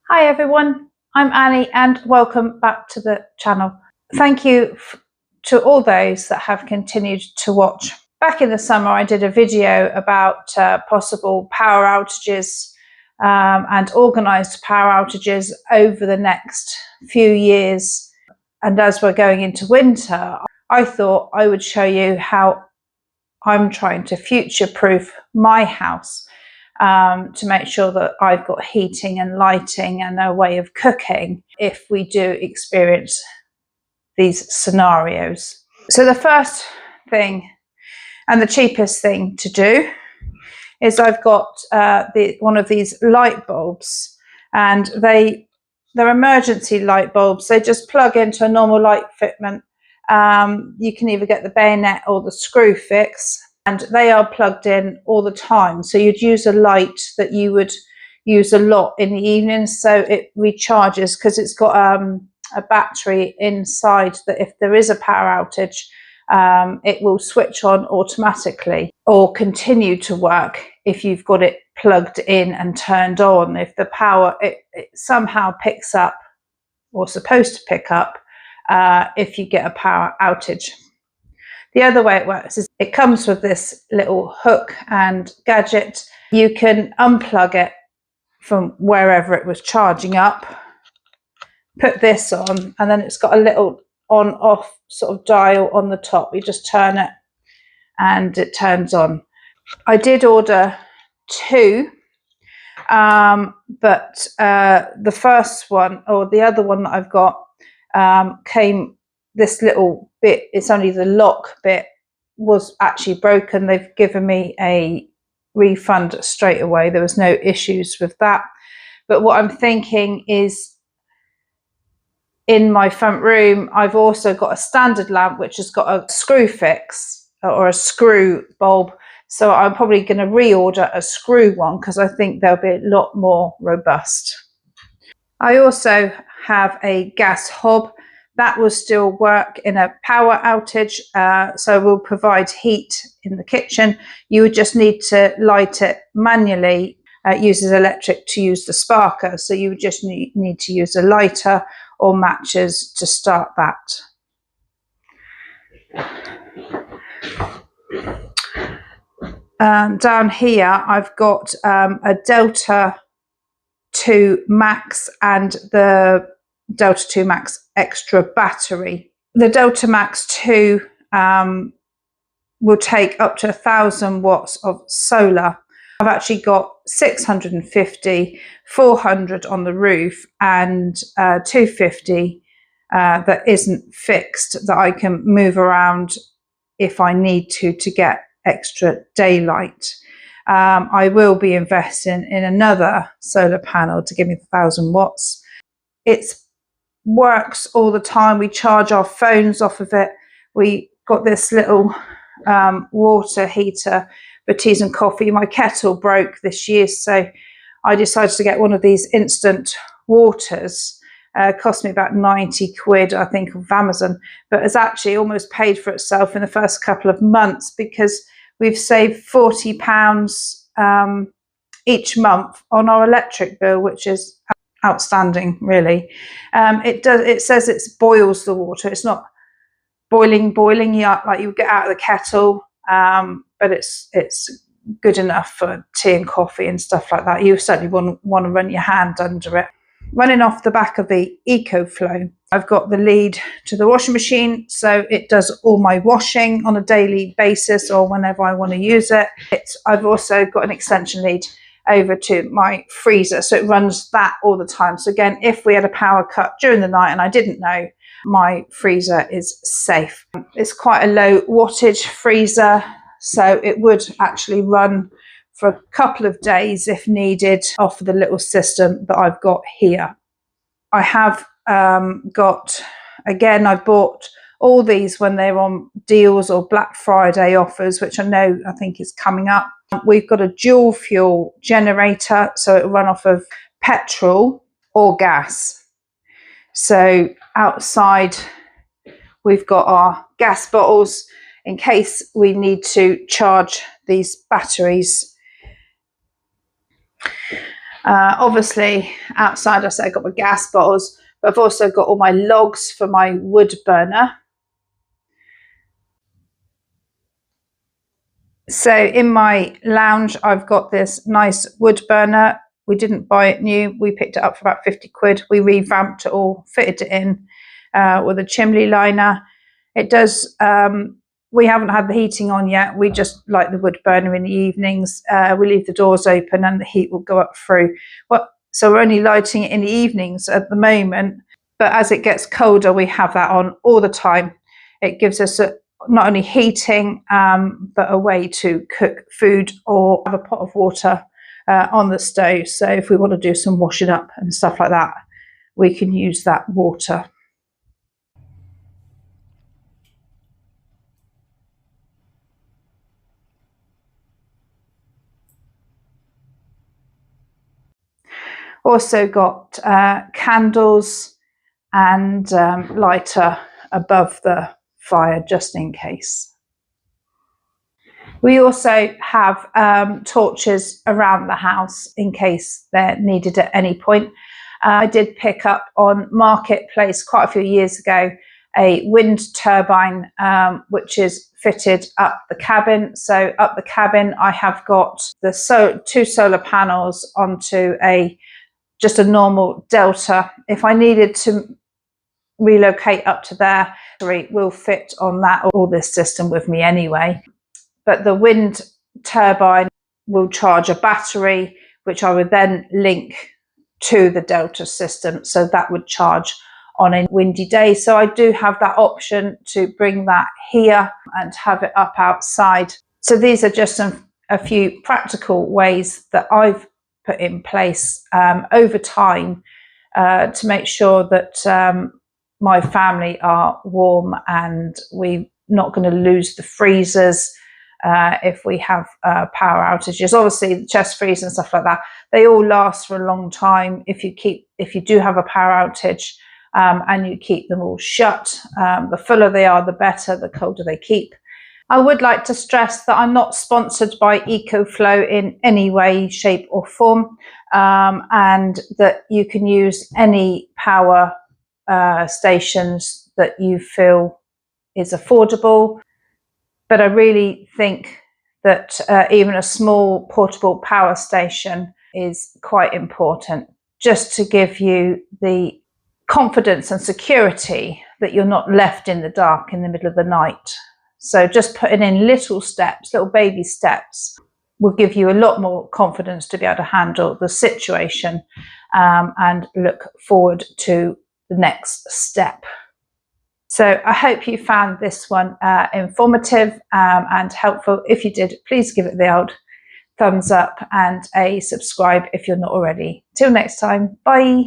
Hi everyone, I'm Annie and welcome back to the channel. Thank you to all those that have continued to watch. Back in the summer I did a video about possible power outages and organised power outages over the next few years, and as we're going into winter I thought I would show you how I'm trying to future-proof my house to make sure that I've got heating and lighting and a way of cooking if we do experience these scenarios. So the first thing and the cheapest thing to do is I've got one of these light bulbs, and they're emergency light bulbs. They just plug into a normal light fitment. You can either get the bayonet or the screw fix, and they are plugged in all the time. So you'd use a light that you would use a lot in the evening, so it recharges because it's got a battery inside that if there is a power outage, it will switch on automatically or continue to work if you've got it plugged in and turned on. If the power, it somehow picks up, or supposed to pick up, if you get a power outage. The other way it works is it comes with this little hook and gadget. You can unplug it from wherever it was charging up, put this on, and then it's got a little on off sort of dial on the top. You just turn it and it turns on. I did order two, but the first one, or the other one that I've got, came this little bit, it's only the lock bit, was actually broken. They've given me a refund straight away. There was no issues with that. But what I'm thinking is, in my front room I've also got a standard lamp which has got a screw fix or a screw bulb, so I'm probably going to reorder a screw one because I think they'll be a lot more robust. I also have a gas hob that will still work in a power outage, so will provide heat in the kitchen. You would just need to light it manually. It uses electric to use the sparker, so you would just need to use a lighter or matches to start that. Down here I've got a Delta 2 Max and the Delta 2 Max extra battery. The Delta Max 2 will take up to 1,000 watts of solar. I've actually got 650, 400 on the roof, and 250 that isn't fixed, that I can move around if I need to get extra daylight. I will be investing in another solar panel to give me 1,000 watts. It works all the time. We charge our phones off of it. We got this little water heater for teas and coffee. My kettle broke this year, so I decided to get one of these instant waters. Cost me about 90 quid, I think, off Amazon, but has actually almost paid for itself in the first couple of months because we've saved £40 each month on our electric bill, which is outstanding, really. It says it boils the water. It's not boiling like you get out of the kettle, but it's good enough for tea and coffee and stuff like that. You certainly want to run your hand under it. Running off the back of the Ecoflow, I've got the lead to the washing machine, so it does all my washing on a daily basis or whenever I want to use it. I've also got an extension lead over to my freezer, so it runs that all the time. So again, if we had a power cut during the night and I didn't know, my freezer is safe. It's quite a low wattage freezer, so it would actually run for a couple of days if needed off of the little system that I've got here. I have got, again, I bought all these when they're on deals or Black Friday offers, which I think is coming up. We've got a dual fuel generator, so it'll run off of petrol or gas. So outside we've got our gas bottles in case we need to charge these batteries. Obviously, outside I said I got my gas bottles, but I've also got all my logs for my wood burner. So in my lounge, I've got this nice wood burner. We didn't buy it new. We picked it up for about 50 quid. We revamped it all, fitted it in with a chimney liner. It does, we haven't had the heating on yet. We just like the wood burner in the evenings. We leave the doors open and the heat will go up through. So we're only lighting it in the evenings at the moment. But as it gets colder, we have that on all the time. It gives us not only heating, but a way to cook food or have a pot of water on the stove. So if we want to do some washing up and stuff like that, we can use that water. Also got candles and lighter above the fire just in case. We also have torches around the house in case they're needed at any point. I did pick up on Marketplace quite a few years ago a wind turbine which is fitted up the cabin. So up the cabin I have got the two solar panels onto just a normal Delta. If I needed to relocate up to there, it will fit on that or this system with me anyway. But the wind turbine will charge a battery, which I would then link to the Delta system. So that would charge on a windy day. So I do have that option to bring that here and have it up outside. So these are just a few practical ways that I've put in place over time to make sure that my family are warm and we're not going to lose the freezers if we have power outages. Obviously the chest freeze and stuff like that, they all last for a long time if you do have a power outage and you keep them all shut. The fuller they are, the better, the colder they keep. I would like to stress that I'm not sponsored by Ecoflow in any way, shape or form, and that you can use any power stations that you feel is affordable. But I really think that even a small portable power station is quite important, just to give you the confidence and security that you're not left in the dark in the middle of the night. So just putting in little steps, little baby steps, will give you a lot more confidence to be able to handle the situation and look forward to the next step. So I hope you found this one informative and helpful. If you did, please give it the old thumbs up and a subscribe if you're not already. Till next time, bye.